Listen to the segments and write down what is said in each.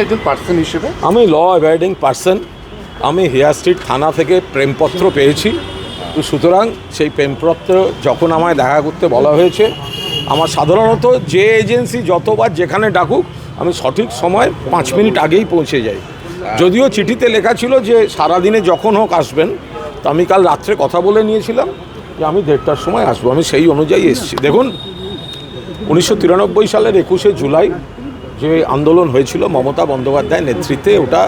একজন পার্সন হিসেবে আমি ল অ্যাভয়েডিং পার্সন। আমি হেয়ার স্ট্রিট থানা থেকে প্রেমপত্র পেয়েছি। তো সুতরাং সেই প্রেমপত্র যখন আমায় দেখা করতে বলা হয়েছে, আমার সাধারণত যে এজেন্সি যতবার যেখানে ডাকুক আমি সঠিক সময় 5 মিনিট আগেই পৌঁছে যাই। যদিও চিঠিতে লেখা ছিল যে সারাদিনে যখন হোক আসবেন, তো আমি কাল রাত্রে কথা বলে নিয়েছিলাম যে আমি 1:30টার সময় আসবো। আমি সেই অনুযায়ী এসেছি। দেখুন, 1993 সালের 21শে জুলাই যে আন্দোলন হয়েছিল মমতা বন্দ্যোপাধ্যায়ের নেতৃত্বে, ওটা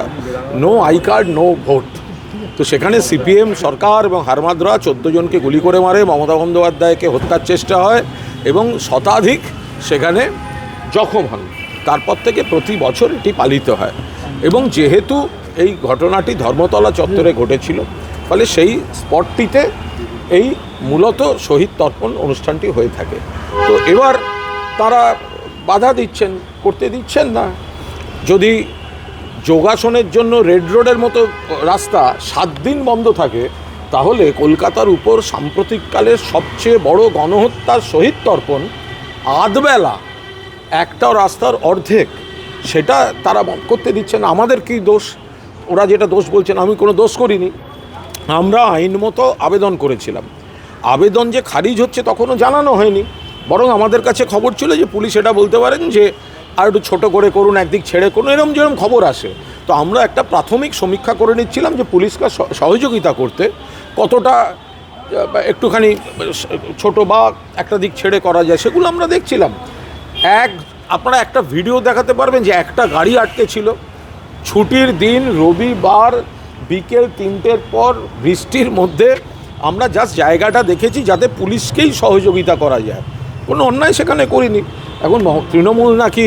no I card no vote. তো সেখানে সিপিএম সরকার এবং হারমাদরা 14 জনকে গুলি করে মারে, মমতা বন্দ্যোপাধ্যায়কে হত্যার চেষ্টা হয় এবং শতাধিক সেখানে জখম হন। তারপর থেকে প্রতি বছর এটি পালিত হয় এবং যেহেতু এই ঘটনাটি ধর্মতলা চত্বরে ঘটেছিল, ফলে সেই স্পটটিতে এই মূলত শহীদ তর্পণ অনুষ্ঠানটি হয়ে থাকে। তো এবার তারা বাধা দিচ্ছেন, করতে দিচ্ছেন না। যদি যোগাসনের জন্য রেড রোডের মতো রাস্তা 7 দিন বন্ধ থাকে, তাহলে কলকাতার উপর সাম্প্রতিককালের সবচেয়ে বড় গণহত্যার শহীদ তর্পণ আধবেলা একটাও রাস্তার অর্ধেক, সেটা তারা করতে দিচ্ছে না। আমাদের কি দোষ? ওরা যেটা দোষ বলছেন, আমি কোনো দোষ করিনি। আমরা আইনমতো আবেদন করেছিলাম। আবেদন যে খারিজ হচ্ছে তখনও জানানো হয়নি, বরং আমাদের কাছে খবর ছিল যে পুলিশ এটা বলতে পারেন যে আর একটু ছোটো করে করুন, একদিক ছেড়ে করুন, যেরকম খবর আসে। তো আমরা একটা প্রাথমিক সমীক্ষা করে নিচ্ছিলাম যে পুলিশকে সহযোগিতা করতে কতটা একটুখানি ছোট বা একটা দিক ছেড়ে করা যায়, সেগুলো আমরা দেখছিলাম। আপনারা একটা ভিডিও দেখাতে পারবেন যে একটা গাড়ি আটকে ছিল, ছুটির দিন রবিবার বিকেল 3টের পর বৃষ্টির মধ্যে আমরা জাস্ট জায়গাটা দেখেছি যাতে পুলিশকেই সহযোগিতা করা যায়। কোনো অন্যায় সেখানে করিনি। এখন তৃণমূল নাকি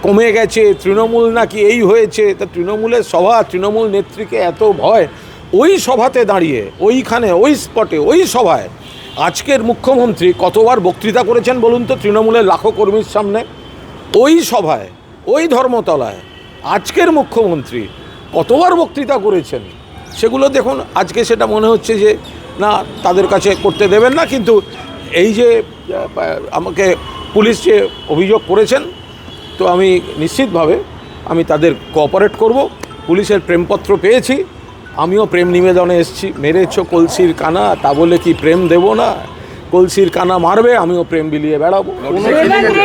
কমে গেছে, তৃণমূল নাকি এই হয়েছে, তা তৃণমূলের সভা, তৃণমূল নেত্রীকে এত ভয়, ওই সভাতে দাঁড়িয়ে ওইখানে ওই স্পটে ওই সভায় আজকের মুখ্যমন্ত্রী কতবার বক্তৃতা করেছেন বলুন তো তৃণমূলের লাখো কর্মীর সামনে? ওই সভায় ওই ধর্মতলায় আজকের মুখ্যমন্ত্রী কতবার বক্তৃতা করেছেন, সেগুলো দেখুন। আজকে সেটা মনে হচ্ছে যে না, তাদের কাছে করতে দেবেন না। কিন্তু এই যে আমাকে পুলিশ যে অভিযোগ করেছেন, তো আমি নিশ্চিতভাবে আমি তাদের কোঅপারেট করব। পুলিশের প্রেমপত্র পেয়েছি, আমিও প্রেম নিবেদনে এসেছি। মেরেছো কলসির কানা, তা বলে কি প্রেম দেব না? কলসির কানা মারবে, আমিও প্রেম বিলিয়ে বেড়াবো।